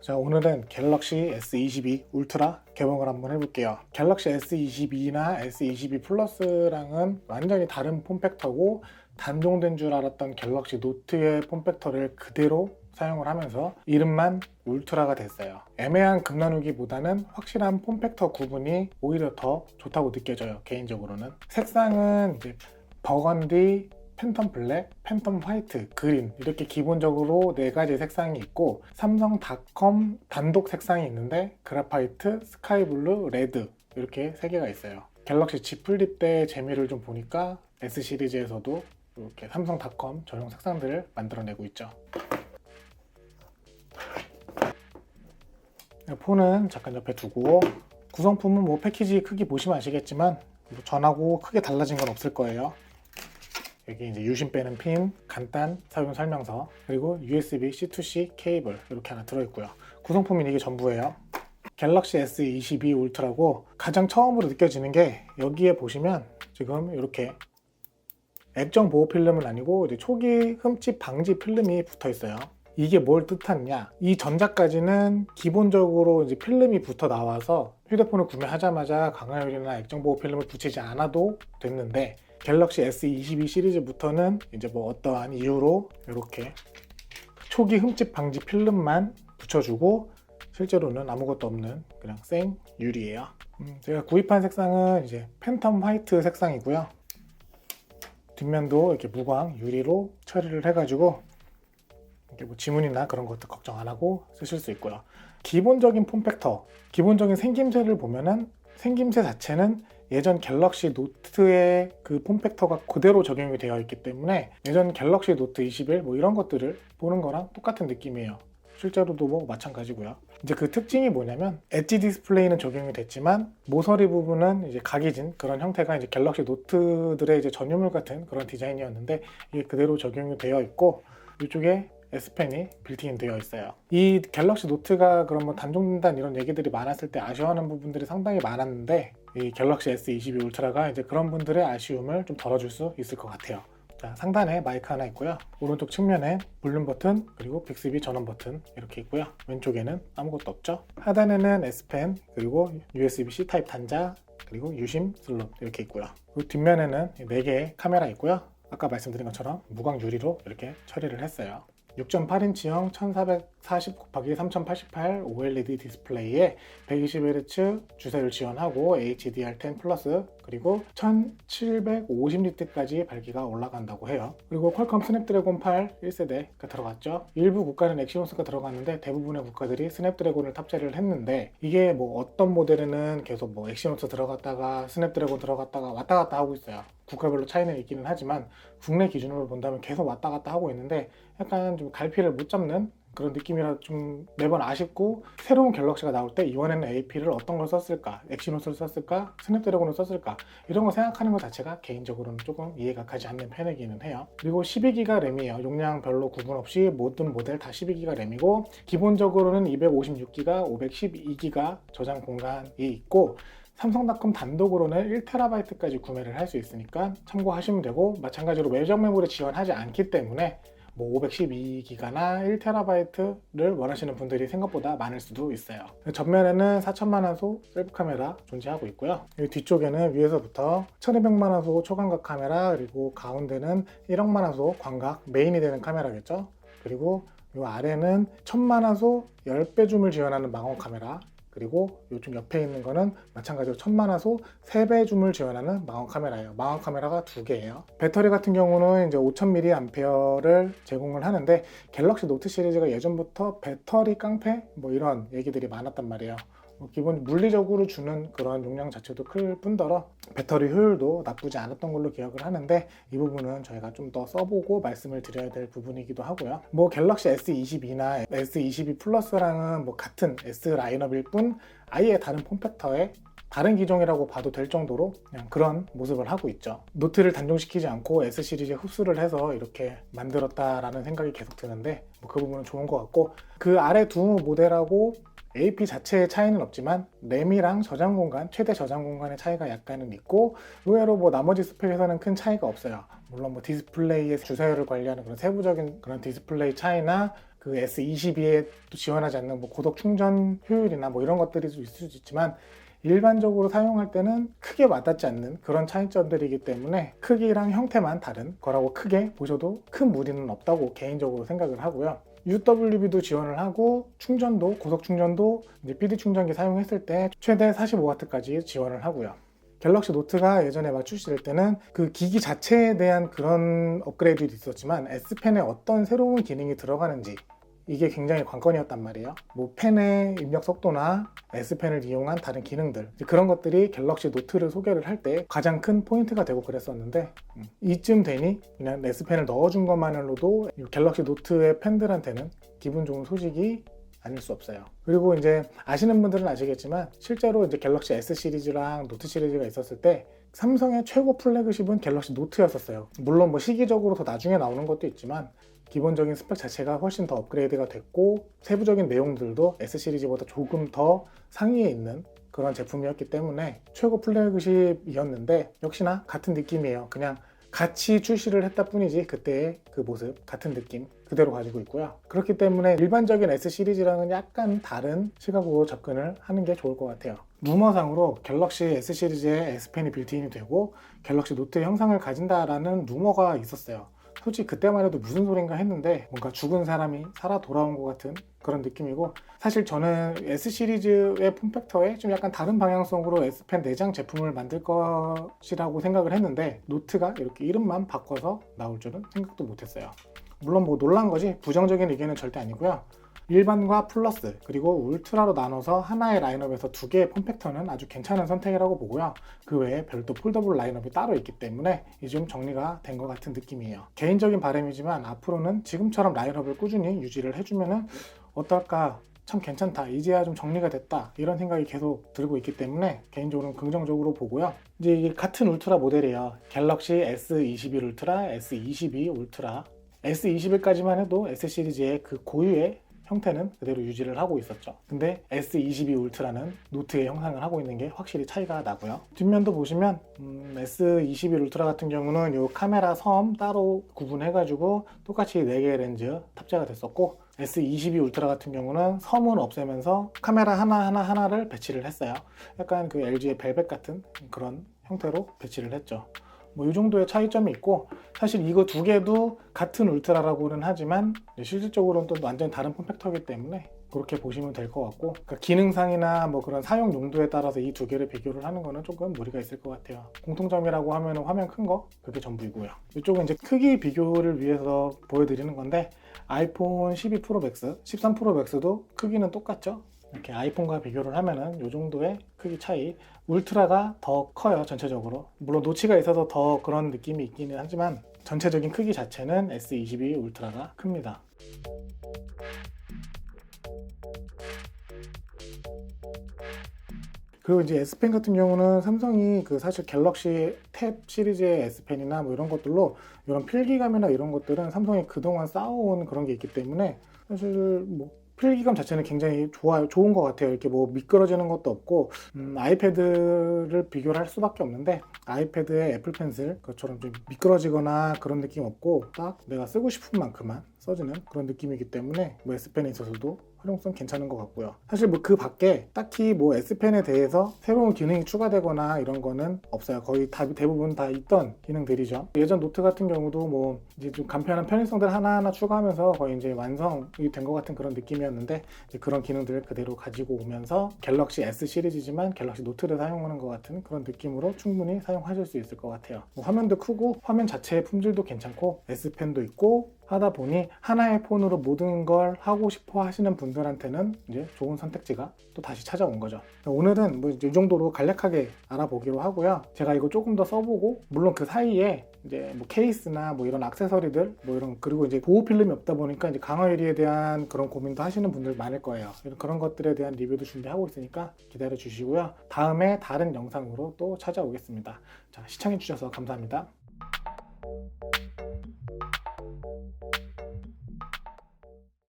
자, 오늘은 갤럭시 S22 울트라 개봉을 한번 해볼게요. 갤럭시 S22나 S22 플러스랑은 완전히 다른 폼팩터고 단종된 줄 알았던 갤럭시 노트의 폼팩터를 그대로 사용을 하면서 이름만 울트라가 됐어요. 애매한 급 나누기보다는 확실한 폼팩터 구분이 오히려 더 좋다고 느껴져요. 개인적으로는. 색상은 이제 버건디, 팬텀 블랙, 팬텀 화이트, 그린 이렇게 기본적으로 4가지 색상이 있고 삼성닷컴 단독 색상이 있는데 그래파이트, 스카이블루, 레드 이렇게 3개가 있어요. 갤럭시 Z 플립 때 재미를 좀 보니까 S 시리즈에서도 이렇게 삼성닷컴 전용 색상들을 만들어내고 있죠. 폰은 잠깐 옆에 두고 구성품은 뭐 패키지 크기 보시면 아시겠지만 전하고 크게 달라진 건 없을 거예요. 여기 이제 유심 빼는 핀, 간단 사용 설명서, 그리고 USB C2C 케이블 이렇게 하나 들어있고요. 구성품이 이게 전부예요. 갤럭시 S22 울트라고 가장 처음으로 느껴지는 게 여기에 보시면 지금 이렇게 액정 보호 필름은 아니고 이제 초기 흠집 방지 필름이 붙어 있어요. 이게 뭘 뜻하느냐? 이 전자까지는 기본적으로 이제 필름이 붙어 나와서 휴대폰을 구매하자마자 강화율이나 액정 보호 필름을 붙이지 않아도 됐는데 갤럭시 S22 시리즈부터는 이제 뭐 어떠한 이유로 이렇게 초기 흠집 방지 필름만 붙여주고 실제로는 아무것도 없는 그냥 생 유리예요. 제가 구입한 색상은 이제 팬텀 화이트 색상이고요. 뒷면도 이렇게 무광 유리로 처리를 해가지고 이렇게 뭐 지문이나 그런 것도 걱정 안 하고 쓰실 수 있고요. 기본적인 폼팩터, 기본적인 생김새를 보면은 생김새 자체는 예전 갤럭시 노트의 그 폼팩터가 그대로 적용이 되어 있기 때문에 예전 갤럭시 노트 21 뭐 이런 것들을 보는 거랑 똑같은 느낌이에요. 실제로도 뭐 마찬가지고요. 이제 그 특징이 뭐냐면 엣지 디스플레이는 적용이 됐지만 모서리 부분은 이제 각이진 그런 형태가 이제 갤럭시 노트들의 이제 전유물 같은 그런 디자인이었는데 이게 그대로 적용이 되어 있고 이쪽에 S펜이 빌트인 되어 있어요. 이 갤럭시 노트가 그런 뭐 단종된다는 이런 얘기들이 많았을 때 아쉬워하는 부분들이 상당히 많았는데 이 갤럭시 S22 울트라가 이제 그런 분들의 아쉬움을 좀 덜어줄 수 있을 것 같아요. 자, 상단에 마이크 하나 있고요. 오른쪽 측면에 볼륨 버튼 그리고 빅스비 전원 버튼 이렇게 있고요. 왼쪽에는 아무것도 없죠. 하단에는 S펜 그리고 USB-C 타입 단자 그리고 유심 슬롯 이렇게 있고요. 그리고 뒷면에는 4개의 카메라 있고요. 아까 말씀드린 것처럼 무광 유리로 이렇게 처리를 했어요. 6.8인치형 1440x3088 OLED 디스플레이에 120Hz 주사율 지원하고 HDR10 플러스 그리고 1750니트까지 밝기가 올라간다고 해요. 그리고 퀄컴 스냅드래곤 8 1세대가 들어갔죠. 일부 국가는 엑시노스가 들어갔는데 대부분의 국가들이 스냅드래곤을 탑재를 했는데 이게 뭐 어떤 모델에는 계속 뭐 엑시노스 들어갔다가 스냅드래곤 들어갔다가 왔다 갔다 하고 있어요. 국가별로 차이는 있기는 하지만 국내 기준으로 본다면 계속 왔다 갔다 하고 있는데 약간 좀 갈피를 못 잡는 그런 느낌이라 좀 매번 아쉽고 새로운 갤럭시가 나올 때 이번에는 AP를 어떤 걸 썼을까, 엑시노스를 썼을까, 스냅드래곤을 썼을까 이런 거 생각하는 것 자체가 개인적으로는 조금 이해가 가지 않는 편이기는 해요. 그리고 12기가 램이에요. 용량 별로 구분 없이 모든 모델 다 12기가 램이고 기본적으로는 256기가, 512기가 저장 공간이 있고 삼성닷컴 단독으로는 1TB까지 구매를 할 수 있으니까 참고하시면 되고 마찬가지로 외적 메모리 지원하지 않기 때문에 뭐 512기가나 1TB를 원하시는 분들이 생각보다 많을 수도 있어요. 전면에는 4000만화소 셀프 카메라 존재하고 있고요. 여기 뒤쪽에는 위에서부터 1200만화소 초광각 카메라 그리고 가운데는 1억만화소 광각 메인이 되는 카메라겠죠. 그리고 이 아래는 1000만화소 10배 줌을 지원하는 망원 카메라 그리고 이쪽 옆에 있는 거는 마찬가지로 1000만화소 3배 줌을 지원하는 망원 카메라예요. 망원 카메라가 2개예요. 배터리 같은 경우는 이제 5000mAh를 제공을 하는데 갤럭시 노트 시리즈가 예전부터 배터리 깡패 뭐 이런 얘기들이 많았단 말이에요. 기본 물리적으로 주는 그런 용량 자체도 클 뿐더러 배터리 효율도 나쁘지 않았던 걸로 기억을 하는데 이 부분은 저희가 좀 더 써보고 말씀을 드려야 될 부분이기도 하고요. 뭐 갤럭시 S22나 S22 플러스랑은 뭐 같은 S 라인업일 뿐 아예 다른 폼팩터에 다른 기종이라고 봐도 될 정도로 그냥 그런 모습을 하고 있죠. 노트를 단종시키지 않고 S 시리즈에 흡수를 해서 이렇게 만들었다라는 생각이 계속 드는데 뭐 그 부분은 좋은 것 같고 그 아래 두 모델하고 AP 자체의 차이는 없지만 램이랑 저장 공간, 최대 저장 공간의 차이가 약간은 있고 의외로 뭐 나머지 스펙에서는 큰 차이가 없어요. 물론 뭐 디스플레이의 주사율을 관리하는 그런 세부적인 그런 디스플레이 차이나 그 S22에 또 지원하지 않는 뭐 고속 충전 효율이나 뭐 이런 것들이 있을 수도 있지만 일반적으로 사용할 때는 크게 와닿지 않는 그런 차이점들이기 때문에 크기랑 형태만 다른 거라고 크게 보셔도 큰 무리는 없다고 개인적으로 생각을 하고요. UWB도 지원을 하고 충전도 고속 충전도 이제 PD 충전기 사용했을 때 최대 45W까지 지원을 하고요. 갤럭시 노트가 예전에 막 출시될 때는 그 기기 자체에 대한 그런 업그레이드도 있었지만 S펜에 어떤 새로운 기능이 들어가는지 이게 굉장히 관건이었단 말이에요. 뭐 펜의 입력 속도나 S펜을 이용한 다른 기능들 그런 것들이 갤럭시 노트를 소개를 할 때 가장 큰 포인트가 되고 그랬었는데 이쯤 되니 그냥 S펜을 넣어준 것만으로도 갤럭시 노트의 팬들한테는 기분 좋은 소식이 아닐 수 없어요. 그리고 이제 아시는 분들은 아시겠지만 실제로 이제 갤럭시 S 시리즈랑 노트 시리즈가 있었을 때 삼성의 최고 플래그십은 갤럭시 노트였었어요. 물론 뭐 시기적으로 더 나중에 나오는 것도 있지만 기본적인 스펙 자체가 훨씬 더 업그레이드가 됐고 세부적인 내용들도 S 시리즈보다 조금 더 상위에 있는 그런 제품이었기 때문에 최고 플래그십이었는데 역시나 같은 느낌이에요. 그냥 같이 출시를 했다 뿐이지 그때의 그 모습 같은 느낌 그대로 가지고 있고요. 그렇기 때문에 일반적인 S 시리즈랑은 약간 다른 시각으로 접근을 하는 게 좋을 것 같아요. 루머상으로 갤럭시 S 시리즈에 S펜이 빌트인이 되고 갤럭시 노트 형상을 가진다라는 루머가 있었어요. 솔직히 그때만 해도 무슨 소린가 했는데 뭔가 죽은 사람이 살아 돌아온 것 같은 그런 느낌이고 사실 저는 S 시리즈의 폼팩터에 좀 약간 다른 방향성으로 S펜 내장 제품을 만들 것이라고 생각을 했는데 노트가 이렇게 이름만 바꿔서 나올 줄은 생각도 못했어요. 물론 뭐 놀란 거지 부정적인 의견은 절대 아니고요. 일반과 플러스 그리고 울트라로 나눠서 하나의 라인업에서 두 개의 폼팩터는 아주 괜찮은 선택이라고 보고요. 그 외에 별도 폴더블 라인업이 따로 있기 때문에 이제 좀 정리가 된 것 같은 느낌이에요. 개인적인 바람이지만 앞으로는 지금처럼 라인업을 꾸준히 유지를 해주면은 어떨까 참 괜찮다 이제야 좀 정리가 됐다 이런 생각이 계속 들고 있기 때문에 개인적으로는 긍정적으로 보고요. 이제 이게 같은 울트라 모델이에요. 갤럭시 S21 울트라, S22 울트라 S21까지만 해도 S 시리즈의 그 고유의 형태는 그대로 유지를 하고 있었죠. 근데 S22 울트라는 노트의 형상을 하고 있는 게 확실히 차이가 나고요. 뒷면도 보시면 S21 울트라 같은 경우는 이 카메라 섬 따로 구분해가지고 똑같이 4개의 렌즈 탑재가 됐었고 S22 울트라 같은 경우는 섬은 없애면서 카메라 하나를 배치를 했어요. 약간 그 LG의 벨벳 같은 그런 형태로 배치를 했죠. 뭐 이 정도의 차이점이 있고 사실 이거 두 개도 같은 울트라라고는 하지만 실질적으로는 또 완전히 다른 폼팩터이기 때문에 그렇게 보시면 될 것 같고 그러니까 기능상이나 뭐 그런 사용 용도에 따라서 이 두 개를 비교를 하는 거는 조금 무리가 있을 것 같아요. 공통점이라고 하면 화면 큰 거 그게 전부이고요. 이쪽은 이제 크기 비교를 위해서 보여드리는 건데 아이폰 12 프로 맥스, 13 프로 맥스도 크기는 똑같죠. 이렇게 아이폰과 비교를 하면은 이 정도의 크기 차이 울트라가 더 커요. 전체적으로 물론 노치가 있어서 더 그런 느낌이 있기는 하지만 전체적인 크기 자체는 S22 울트라가 큽니다. 그리고 이제 S펜 같은 경우는 삼성이 그 사실 갤럭시 탭 시리즈의 S펜이나 뭐 이런 것들로 이런 필기감이나 이런 것들은 삼성이 그동안 쌓아온 그런 게 있기 때문에 사실 뭐 필기감 자체는 굉장히 좋은 것 같아요. 이렇게 뭐 미끄러지는 것도 없고 아이패드를 비교를 할 수밖에 없는데 아이패드의 애플 펜슬 그것처럼 좀 미끄러지거나 그런 느낌 없고 딱 내가 쓰고 싶은 만큼만 써지는 그런 느낌이기 때문에 뭐 S펜에 있어서도 활용성 괜찮은 것 같고요. 사실 뭐 그 밖에 딱히 뭐 S펜에 대해서 새로운 기능이 추가되거나 이런 거는 없어요. 거의 다 대부분 다 있던 기능들이죠. 예전 노트 같은 경우도 뭐 이제 좀 간편한 편의성들 하나하나 추가하면서 거의 이제 완성이 된 것 같은 그런 느낌이었는데 이제 그런 기능들을 그대로 가지고 오면서 갤럭시 S 시리즈지만 갤럭시 노트를 사용하는 것 같은 그런 느낌으로 충분히 사용하실 수 있을 것 같아요. 뭐 화면도 크고 화면 자체의 품질도 괜찮고 S펜도 있고 하다 보니 하나의 폰으로 모든 걸 하고 싶어 하시는 분들한테는 이제 좋은 선택지가 또 다시 찾아온 거죠. 오늘은 뭐 이 정도로 간략하게 알아보기로 하고요. 제가 이거 조금 더 써보고 물론 그 사이에 이제 뭐 케이스나 뭐 이런 액세서리들 뭐 이런 그리고 이제 보호 필름이 없다 보니까 이제 강화 유리에 대한 그런 고민도 하시는 분들 많을 거예요. 그런 것들에 대한 리뷰도 준비하고 있으니까 기다려 주시고요. 다음에 다른 영상으로 또 찾아오겠습니다. 자, 시청해 주셔서 감사합니다.